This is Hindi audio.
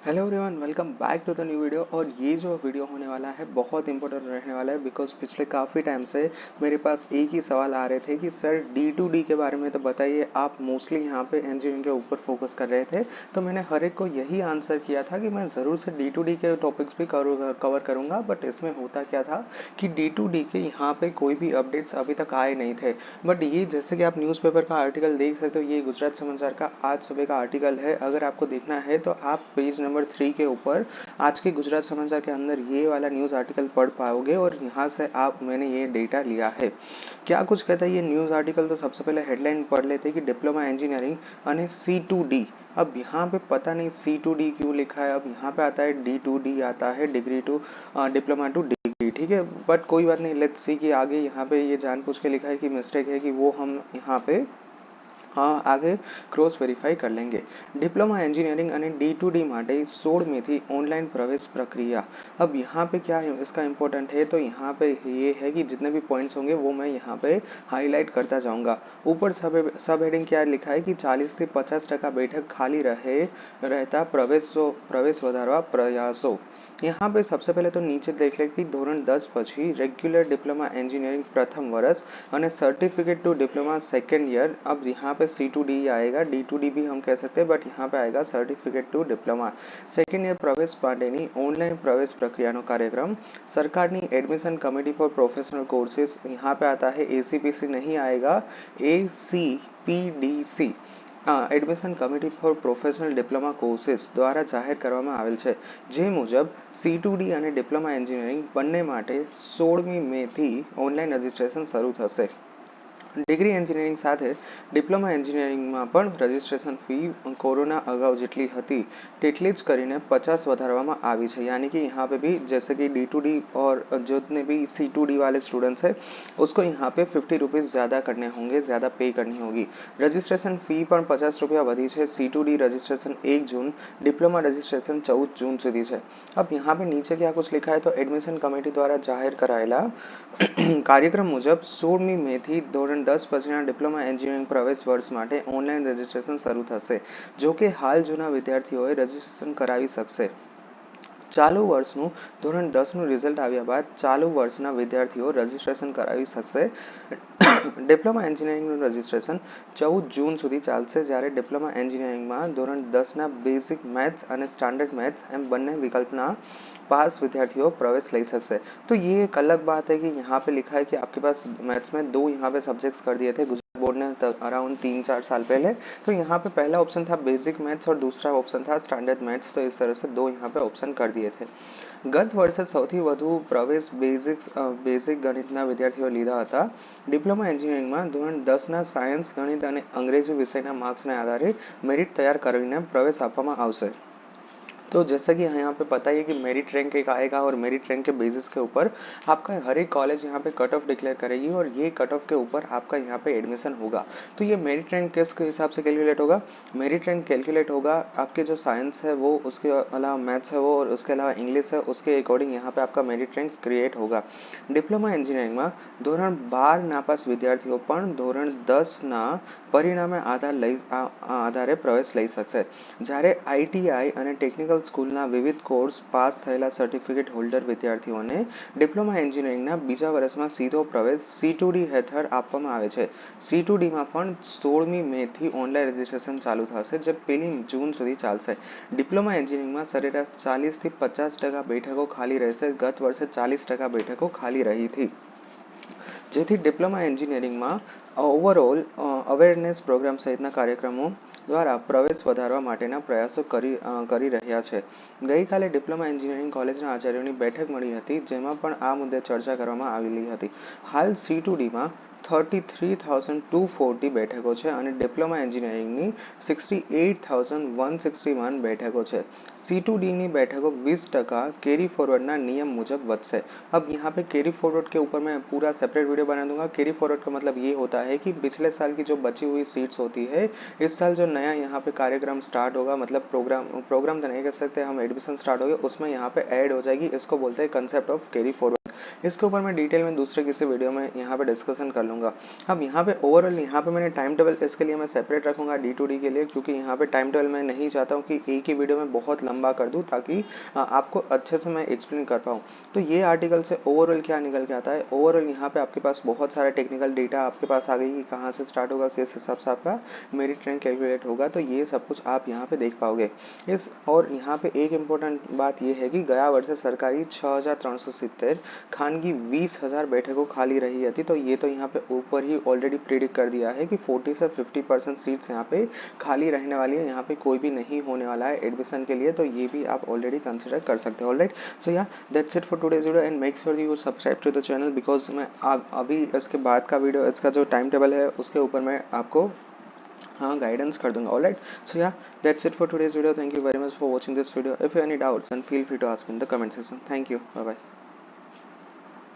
Hello everyone, welcome back to the new video. और ये जो वीडियो होने वाला है बहुत इंपॉर्टेंट रहने वाला है बिकॉज पिछले काफ़ी टाइम से मेरे पास एक ही सवाल आ रहे थे कि सर D2D के बारे में तो बताइए। आप मोस्टली यहाँ पे इंजीनियरिंग के ऊपर फोकस कर रहे थे, तो मैंने हर एक को यही आंसर किया था कि मैं ज़रूर से D2D के टॉपिक्स भी कवर करूँगा। बट इसमें होता क्या था कि D2D के यहाँ पे कोई भी अपडेट्स अभी तक आए नहीं थे। बट ये जैसे कि आप न्यूज़पेपर का आर्टिकल देख सकते हो, ये गुजरात समाचार का आज सुबह का आर्टिकल है। अगर आपको देखना है तो आप पेज नंबर 3 के ऊपर आज के गुजरात समाचार के अंदर ये वाला न्यूज़ आर्टिकल पढ़ पाओगे और यहाँ से आप मैंने ये डेटा लिया है। क्या कुछ कहता है ये न्यूज़ आर्टिकल, तो सबसे पहले हेडलाइन पढ़ लेते कि डिप्लोमा इंजीनियरिंग यानी C2D। अब यहाँ पे पता नहीं C2D क्यों लिखा है। अब यहाँ पे आता है D2D, आता है degree to diploma to degree, ठीक है। बट कोई बात नहीं, लेट्स सी कि आगे यहाँ पे ये जानबूझ के लिखा है कि मिस्टेक है कि वो हम यहाँ पे हाँ आगे क्रॉस वेरीफाई कर लेंगे। डिप्लोमा एंजिनियरिंग અને D2D માટે 16 ऑनलाइन प्रवेश प्रक्रिया। अब यहाँ पे क्या है इसका इम्पोर्टेंट है, तो यहाँ पे ये है कि जितने भी पॉइंट्स होंगे वो मैं यहाँ पे हाईलाइट करता जाऊँगा। ऊपर सब हेडिंग क्या लिखा है कि 40 થી 50% बैठक खाली रहता प्रवेश વધારવા प्रयासों। यहाँ पे सबसे पहले तो नीचे देख ले कि ધોરણ 10 પછી રેગ્યુલર ડિપ્લોમા એન્જિનિયરિંગ પ્રથમ વર્ષ અને certificate to diploma second year. अब यहाँ पे C2D आएगा, D2D भी हम कह सकते हैं, बट यहाँ पे आएगा certificate to diploma second year प्रवेश માટેની ઓનલાइन प्रवेश प्रक्रियाનો कार्यक्रम सरकारनी admission committee for professional courses. यहाँ पे आता है ACPC नहीं आएगा, ACPDC admission committee for professional diploma courses દ્વારા જાહેર કરવામાં આવેલ છે, જે મુજબ C2D અને ડિપ્લોમા એન્જિનિયરિંગ બંને માટે 16મી મેથી ઓનલાઈન રજિસ્ટ્રેશન શરૂ થશે। ડિગ્રી એન્જિનિયરિંગ સાથે ડિપ્લોમા એન્જિનિયરિંગમાં પણ રજિસ્ટ્રેશન ફી કોરોના અગાઉ જેટલી હતી તેટલી જ કરીને 50 વધારવામાં આવી છે। यानी कि यहाँ पे भी जैसे कि D2D और जितने भी C2D वाले स्टूडेंट्स हैं उसको यहाँ पे 50 रुपीज़ ज़्यादा करने होंगे, ज़्यादा पे करनी होगी। रजिस्ट्रेशन फी પણ 50 रुपया વધી છે। C2D रजिस्ट्रेशन 1 जून, डिप्लोमा रजिस्ट्रेशन 14 जून સુધી છે। अब यहाँ पे नीचे क्या कुछ लिखा है, तो एडमिशन कमेटी द्वारा जाहिर कराયેલા કાર્યક્રમ મુજબ 16મી મેથી ધોરણ 10 પછીના ડિપ્લોમા એન્જિનિયરિંગ પ્રવેશ વર્ષ માટે ઓનલાઈન રજિસ્ટ્રેશન શરૂ થશે। જો કે હાલ જૂના વિદ્યાર્થીઓએ રજિસ્ટ્રેશન કરાવી શકશે। ચાલુ વર્ષનું ધોરણ 10નું રિઝલ્ટ આવ્યા બાદ ચાલુ વર્ષના વિદ્યાર્થીઓ રજિસ્ટ્રેશન કરાવી શકશે। ડિપ્લોમા એન્જિનિયરિંગનું રજિસ્ટ્રેશન 14 જૂન સુધી ચાલશે, જ્યારે ડિપ્લોમા એન્જિનિયરિંગમાં ધોરણ 10ના બેઝિક મેથ્સ અને સ્ટાન્ડર્ડ મેથ્સ એમ બંને વિકલ્પના पास विद्यार्थियों प्रवेश ले सकते। तो ये एक अलग बात है कि यहाँ पे लिखा है कि आपके पास मैथ्स में 2 यहाँ पे सब्जेक्ट्स कर दिए थे गुजरात बोर्ड ने अराउंड 3-4 साल पहले। तो यहाँ पे पहला ऑप्शन था बेसिक मैथ्स और दूसरा ऑप्शन था स्टैंडर्ड मैथ्स। तो इस तरह से 2 यहाँ पे ऑप्शन कर दिए थे। गत वर्षे સૌથી વધુ પ્રવેશ બેઝિક ગણિતના વિદ્યાર્થીઓ લીધા હતા। ડિપ્લોમા એન્જિનિયરિંગમાં ધોરણ 10ના સાયન્સ, ગણિત અને અંગ્રેજી વિષયના માર્ક્સને આધારે મેરિટ તૈયાર કરીને પ્રવેશ આપવામાં આવશે। तो जैसा कि यहाँ पे पता ही है कि मेरिट रैंक एक आएगा और मेरिट रैंक के बेसिस के ऊपर आपका हर एक कॉलेज यहाँ पे कट ऑफ डिक्लेयर करेगी और ये कट ऑफ के ऊपर आपका यहाँ पे एडमिशन होगा। तो ये मेरिट रैंक किसके हिसाब से कैलकुलेट होगा? मेरिट रैंक कैलकुलेट होगा आपके जो साइंस है वो, उसके अलावा मैथ्स है वो, और उसके अलावा इंग्लिश है, उसके अकॉर्डिंग यहाँ पे आपका मेरिट रैंक क्रिएट होगा। डिप्लोमा એન્જિનિયરિંગમાં ધોરણ 12 નાપાસ વિદ્યાર્થીઓ પણ ધોરણ 10ના પરિણામે આધારે પ્રવેશ લઈ શકશે। જ્યારે ITI અને ટેકનિકલ સ્કૂલના વિવિધ કોર્સ પાસ થયેલા સર્ટિફિકેટ હોલ્ડર વિદ્યાર્થીઓને ડિપ્લોમા એન્જિનિયરિંગના બીજા વર્ષમાં સીધો પ્રવેશ C2D હેઠળ આપવામાં આવે છે। C2Dમાં પણ 16મી મેથી ઓનલાઈન રજિસ્ટ્રેશન ચાલુ થશે, જે 1 જૂન સુધી ચાલશે। ડિપ્લોમા એન્જિનિયરિંગમાં સરેરાશ 40 થી 50% બેઠકો ખાલી રહેશે। ગત વર્ષે 40% બેઠકો ખાલી રહી थी, જેથી ડિપ્લોમા એન્જિનિયરિંગમાં ઓવરઓલ અવેરનેસ પ્રોગ્રામ સહિતના કાર્યક્રમો દ્વારા પ્રવેશ વધારવા માટેના પ્રયાસો કરી રહ્યા છે। ગઈકાલે ડિપ્લોમા એન્જિનિયરિંગ કોલેજના આચાર્યોની બેઠક મળી હતી, જેમાં પણ આ મુદ્દે ચર્ચા કરવામાં આવેલી હતી। હાલ C2Dમાં 33,240 બેઠકો છે અને ડિપ્લોમા એન્જિનિયરિંગની 68,161 બેઠકો છે। C2Dની बैठकों 20% कैरी फॉरवर्डना नियम मुजब વધશે। अब यहाँ पे कैरी फॉरवर्ड के ऊपर मैं पूरा सेपरेट वीडियो बना दूंगा। कैरी फॉरवर्ड का मतलब ये होता है कि पिछले साल की जो बची हुई सीट्स होती है, इस साल जो नया यहाँ पे कार्यक्रम स्टार्ट होगा, मतलब प्रोग्राम तो नहीं कह सकते हम, एडमिशन स्टार्ट होगा उसमें यहाँ पे ऐड हो जाएगी। इसको बोलते हैं कंसेप्ट ऑफ कैरी फॉरवर्ड। इसके ऊपर मैं डिटेल में दूसरे किसी वीडियो में यहाँ पे डिस्कशन कर लूँगा। अब यहाँ पे ओवरऑल यहाँ पे मैंने टाइम टेबल इसके लिए मैं सेपरेट रखूँगा D2D के लिए, क्योंकि यहाँ पे टाइम टेबल मैं नहीं चाहता हूँ कि एक ही वीडियो में बहुत लंबा कर दूँ, ताकि आपको अच्छे से मैं एक्सप्लेन कर पाऊँ। तो ये आर्टिकल से ओवरऑल क्या निकल के आता है, ओवरऑल यहाँ पे आपके पास बहुत सारा टेक्निकल डेटा आपके पास आ गई कि कहाँ से स्टार्ट होगा, किस हिसाब से आपका मेरिट रैंक कैलकुलेट होगा। तो ये सब कुछ आप यहाँ पे देख पाओगे। इस और यहाँ पे एक इम्पोर्टेंट बात ये है कि गया वर्ष सरकारी 6,370, खानगी 20,000 बैठकों खाली रही थी। तो ये तो यहाँ पे ऊपर ही ऑलरेडी प्रिडिक्ट कर दिया है कि 40 से 50% सीट्स यहाँ पे खाली रहने वाली है, यहाँ पे कोई भी नहीं होने वाला है एडमिशन के लिए। तो ये भी आप ऑलरेडी कंसिडर कर सकते हो। Alright, so yeah that's it for today's video and make sure you subscribe to the channel, because मैं अभी इसके बाद का वीडियो, इसका जो टाइम टेबल है उसके ऊपर मैं आपको हाँ गाइडेंस कर दूंगा। Alright, so yeah that's it for today's video. Thank you very much for watching this video. If you any doubts and feel free to ask in the comment section. Thank you, bye bye.